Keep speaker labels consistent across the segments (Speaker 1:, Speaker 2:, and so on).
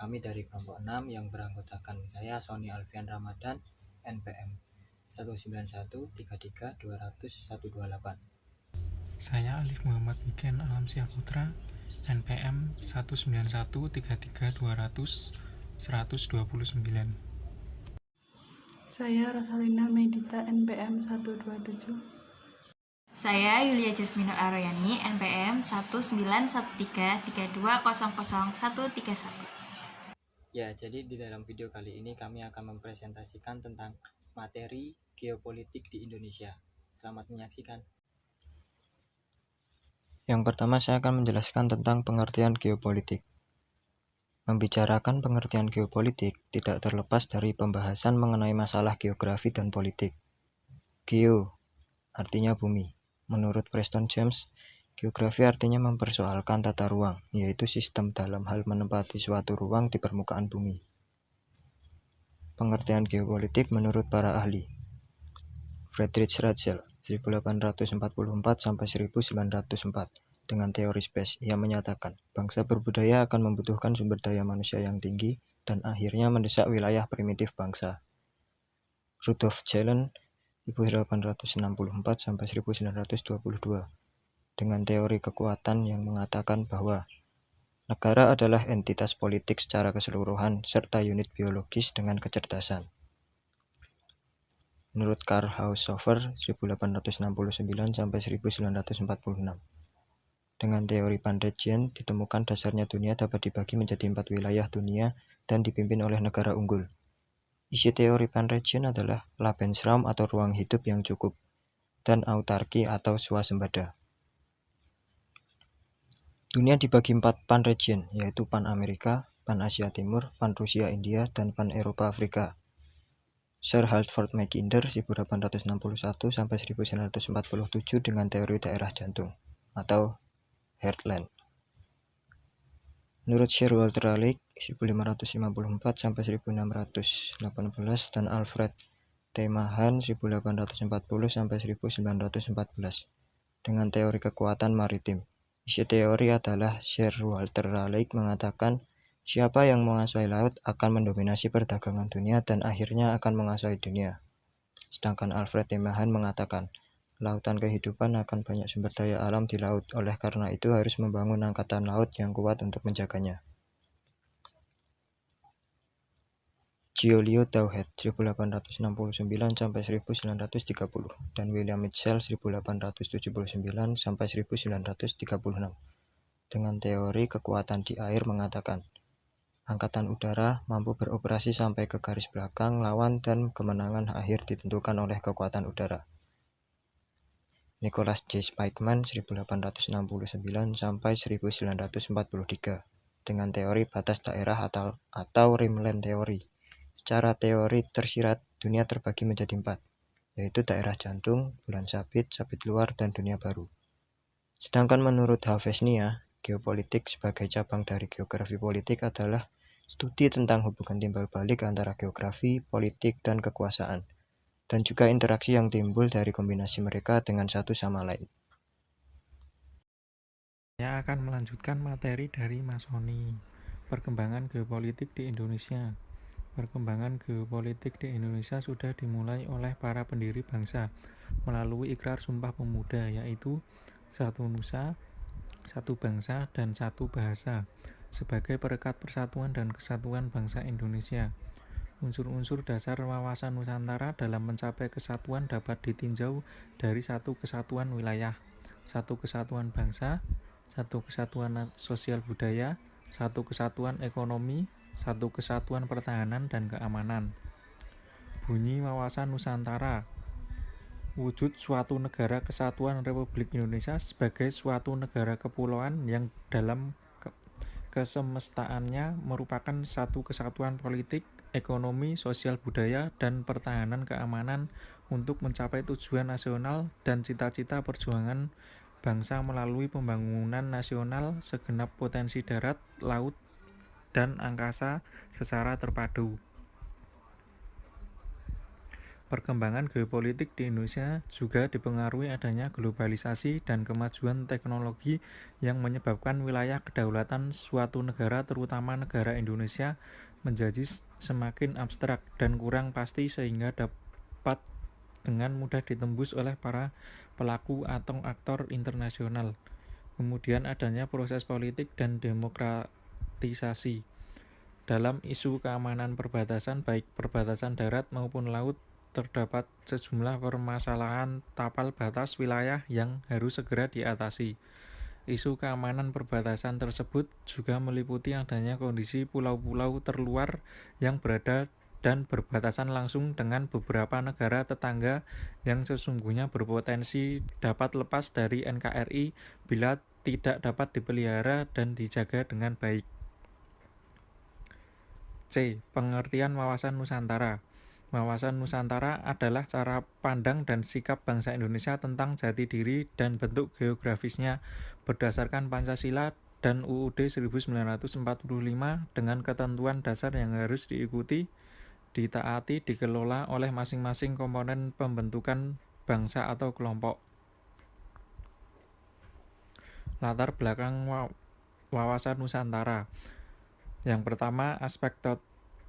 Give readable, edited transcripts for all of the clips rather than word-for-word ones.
Speaker 1: kami dari kelompok 6 yang beranggotakan saya Sony Alfian Ramadan, NPM 19133200128.
Speaker 2: Saya Alif Muhammad Miken Alamsyah Putra, NPM 19133200129.
Speaker 3: Saya Rosalina Medita, NPM 127.
Speaker 4: Saya Yulia Jasmine Aroyani, NPM 19133200131.
Speaker 1: Ya, jadi di dalam video kali ini kami akan mempresentasikan tentang materi geopolitik di Indonesia. Selamat menyaksikan. Yang pertama saya akan menjelaskan tentang pengertian geopolitik. Membicarakan pengertian geopolitik tidak terlepas dari pembahasan mengenai masalah geografi dan politik. Geo artinya bumi. Menurut Preston James, geografi artinya mempersoalkan tata ruang, yaitu sistem dalam hal menempati suatu ruang di permukaan bumi. Pengertian geopolitik menurut para ahli. Friedrich Ratzel, 1844-1904, dengan teori space, ia menyatakan, bangsa berbudaya akan membutuhkan sumber daya manusia yang tinggi dan akhirnya mendesak wilayah primitif bangsa. Rudolf Jelen, 1864-1922, dengan teori kekuatan yang mengatakan bahwa negara adalah entitas politik secara keseluruhan serta unit biologis dengan kecerdasan. Menurut Karl Haushofer, 1869-1946, dengan teori Pan-region ditemukan dasarnya dunia dapat dibagi menjadi 4 wilayah dunia dan dipimpin oleh negara unggul. Isi teori Pan-region adalah Lebensraum atau ruang hidup yang cukup, dan autarki atau swasembada. Dunia dibagi 4 Pan-region, yaitu Pan-Amerika, Pan-Asia Timur, Pan-Rusia India, dan Pan-Eropa Afrika. Sir Halford Mackinder 1861-1947 dengan teori daerah jantung atau Heartland. Menurut Sir Walter Raleigh 1554-1618 dan Alfred T. Mahan 1840-1914 dengan teori kekuatan maritim. Isi teori adalah Sir Walter Raleigh mengatakan siapa yang menguasai laut akan mendominasi perdagangan dunia dan akhirnya akan menguasai dunia. Sedangkan Alfred T. Mahan mengatakan, lautan kehidupan akan banyak sumber daya alam di laut, oleh karena itu harus membangun angkatan laut yang kuat untuk menjaganya. Giulio Tauhed 1869-1930 dan William Mitchell 1879-1936 dengan teori kekuatan di air mengatakan Angkatan udara mampu beroperasi sampai ke garis belakang lawan dan kemenangan akhir ditentukan oleh kekuatan udara. Nicholas J. Spikeman 1869-1943 dengan teori batas daerah atau rimland theory. Secara teori tersirat, dunia terbagi menjadi 4, yaitu daerah jantung, bulan sabit, sabit luar, dan dunia baru. Sedangkan menurut Havesnia, geopolitik sebagai cabang dari geografi politik adalah studi tentang hubungan timbal balik antara geografi, politik, dan kekuasaan, dan juga interaksi yang timbul dari kombinasi mereka dengan satu sama lain.
Speaker 2: Saya akan melanjutkan materi dari Mas Sony, perkembangan geopolitik di Indonesia. Perkembangan geopolitik di Indonesia sudah dimulai oleh para pendiri bangsa melalui ikrar Sumpah Pemuda, yaitu satu nusa, satu bangsa, dan satu bahasa, sebagai perekat persatuan dan kesatuan bangsa Indonesia. Unsur-unsur dasar wawasan Nusantara dalam mencapai kesatuan dapat ditinjau dari satu kesatuan wilayah, satu kesatuan bangsa, satu kesatuan sosial budaya, satu kesatuan ekonomi, satu kesatuan pertahanan dan keamanan. Bunyi wawasan Nusantara: wujud suatu negara kesatuan Republik Indonesia sebagai suatu negara kepulauan yang dalam kesemestaannya merupakan satu kesatuan politik, ekonomi, sosial budaya, dan pertahanan keamanan untuk mencapai tujuan nasional dan cita-cita perjuangan bangsa melalui pembangunan nasional segenap potensi darat, laut, dan angkasa secara terpadu. Perkembangan geopolitik di Indonesia juga dipengaruhi adanya globalisasi dan kemajuan teknologi yang menyebabkan wilayah kedaulatan suatu negara, terutama negara Indonesia, menjadi semakin abstrak dan kurang pasti sehingga dapat dengan mudah ditembus oleh para pelaku atau aktor internasional. Kemudian adanya proses politik dan demokratisasi. Dalam isu keamanan perbatasan, baik perbatasan darat maupun laut, terdapat sejumlah permasalahan tapal batas wilayah yang harus segera diatasi. Isu keamanan perbatasan tersebut juga meliputi adanya kondisi pulau-pulau terluar yang berada dan berbatasan langsung dengan beberapa negara tetangga yang sesungguhnya berpotensi dapat lepas dari NKRI bila tidak dapat dipelihara dan dijaga dengan baik. C. Pengertian wawasan Nusantara. Wawasan Nusantara adalah cara pandang dan sikap bangsa Indonesia tentang jati diri dan bentuk geografisnya berdasarkan Pancasila dan UUD 1945 dengan ketentuan dasar yang harus diikuti, ditaati, dikelola oleh masing-masing komponen pembentukan bangsa atau kelompok. Latar belakang wawasan Nusantara. Yang pertama, aspek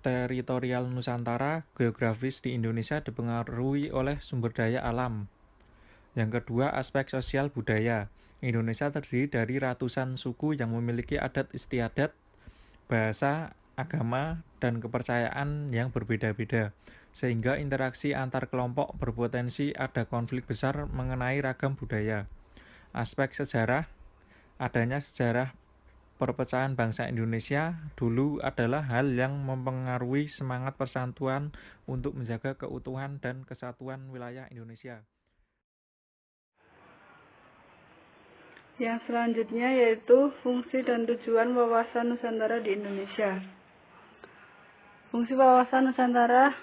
Speaker 2: teritorial Nusantara, geografis di Indonesia dipengaruhi oleh sumber daya alam. Yang kedua, aspek sosial budaya. Indonesia terdiri dari ratusan suku yang memiliki adat istiadat, bahasa, agama, dan kepercayaan yang berbeda-beda, sehingga interaksi antar kelompok berpotensi ada konflik besar mengenai ragam budaya. Aspek sejarah, adanya sejarah perpecahan bangsa Indonesia dulu adalah hal yang mempengaruhi semangat persatuan untuk menjaga keutuhan dan kesatuan wilayah Indonesia.
Speaker 3: Yang selanjutnya yaitu fungsi dan tujuan wawasan Nusantara di Indonesia. Fungsi wawasan Nusantara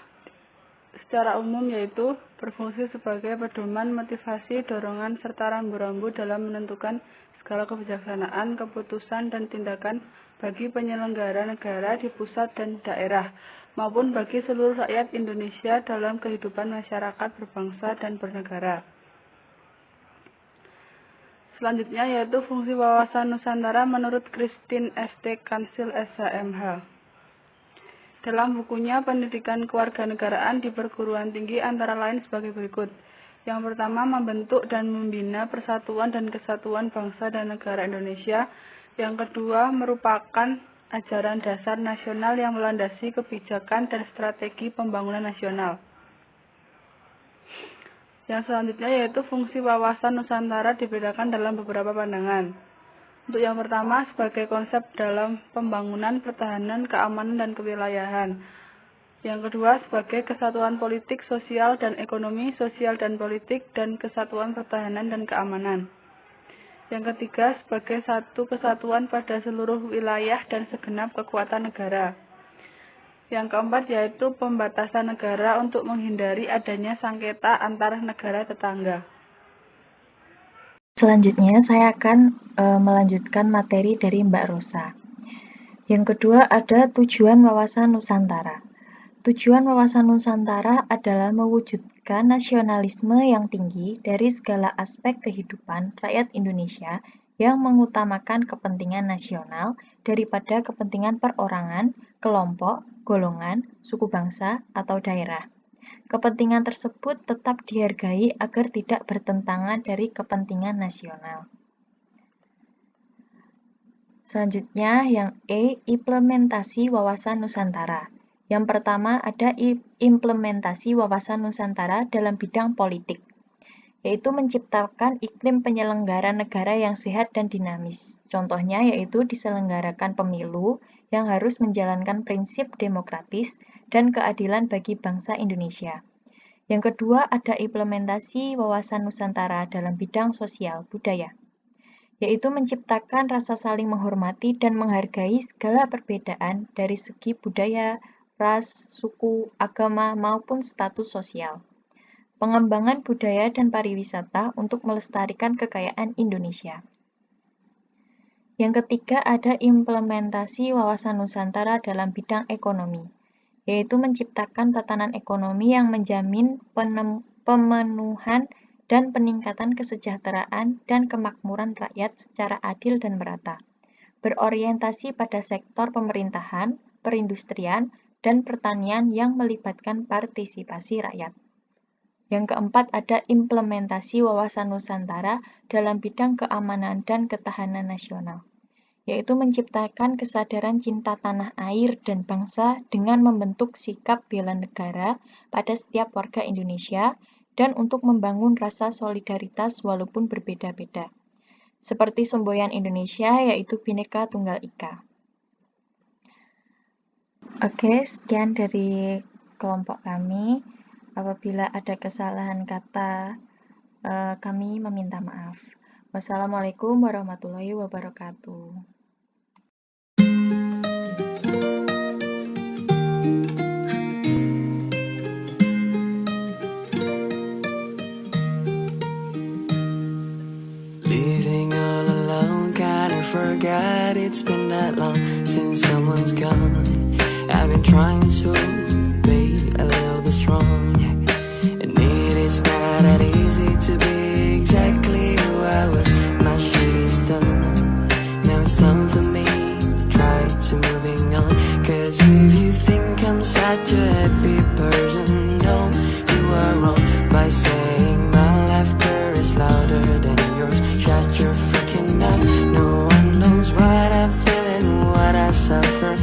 Speaker 3: secara umum yaitu berfungsi sebagai pedoman, motivasi, dorongan, serta rambu-rambu dalam menentukan segala kebijaksanaan, keputusan, dan tindakan bagi penyelenggara negara di pusat dan daerah, maupun bagi seluruh rakyat Indonesia dalam kehidupan masyarakat berbangsa dan bernegara. Selanjutnya yaitu fungsi wawasan Nusantara menurut Christine St. Kansil SHMH. Dalam bukunya Pendidikan Kewarganegaraan di Perguruan Tinggi antara lain sebagai berikut. Yang pertama, membentuk dan membina persatuan dan kesatuan bangsa dan negara Indonesia. Yang kedua, merupakan ajaran dasar nasional yang melandasi kebijakan dan strategi pembangunan nasional. Yang selanjutnya yaitu fungsi wawasan Nusantara dibedakan dalam beberapa pandangan. Untuk yang pertama, sebagai konsep dalam pembangunan, pertahanan, keamanan, dan kewilayahan. Yang kedua, sebagai kesatuan politik, sosial, dan ekonomi, sosial dan politik, dan kesatuan pertahanan dan keamanan. Yang ketiga, sebagai satu kesatuan pada seluruh wilayah dan segenap kekuatan negara. Yang keempat, yaitu pembatasan negara untuk menghindari adanya sengketa antar negara tetangga.
Speaker 5: Selanjutnya, saya akan melanjutkan materi dari Mbak Rosa. Yang kedua, ada tujuan wawasan Nusantara. Tujuan wawasan Nusantara adalah mewujudkan nasionalisme yang tinggi dari segala aspek kehidupan rakyat Indonesia yang mengutamakan kepentingan nasional daripada kepentingan perorangan, kelompok, golongan, suku bangsa, atau daerah. Kepentingan tersebut tetap dihargai agar tidak bertentangan dari kepentingan nasional. Selanjutnya, yang E, implementasi wawasan Nusantara. Yang pertama ada implementasi wawasan Nusantara dalam bidang politik, yaitu menciptakan iklim penyelenggara negara yang sehat dan dinamis. Contohnya yaitu diselenggarakan pemilu yang harus menjalankan prinsip demokratis dan keadilan bagi bangsa Indonesia. Yang kedua ada implementasi wawasan Nusantara dalam bidang sosial budaya, yaitu menciptakan rasa saling menghormati dan menghargai segala perbedaan dari segi budaya, ras, suku, agama, maupun status sosial. Pengembangan budaya dan pariwisata untuk melestarikan kekayaan Indonesia. Yang ketiga ada implementasi wawasan Nusantara dalam bidang ekonomi, yaitu menciptakan tatanan ekonomi yang menjamin pemenuhan dan peningkatan kesejahteraan dan kemakmuran rakyat secara adil dan merata, berorientasi pada sektor pemerintahan, perindustrian, dan pertanian yang melibatkan partisipasi rakyat. Yang keempat ada implementasi wawasan Nusantara dalam bidang keamanan dan ketahanan nasional, yaitu menciptakan kesadaran cinta tanah air dan bangsa dengan membentuk sikap bela negara pada setiap warga Indonesia dan untuk membangun rasa solidaritas walaupun berbeda-beda. Seperti semboyan Indonesia yaitu Bhinneka Tunggal Ika. Oke, sekian dari kelompok kami. Apabila ada kesalahan kata, kami meminta maaf. Wassalamualaikum warahmatullahi wabarakatuh.
Speaker 6: Living all alone, kinda forgot it's been that long since someone's gone. I've been trying to be a little bit strong, and it is not that easy to be exactly who I was. My shit is done, now it's time for me try to moving on. Cause if you think I'm such a happy person, no, you are wrong by saying my laughter is louder than yours. Shut your freaking mouth. No one knows what I feel and what I suffer.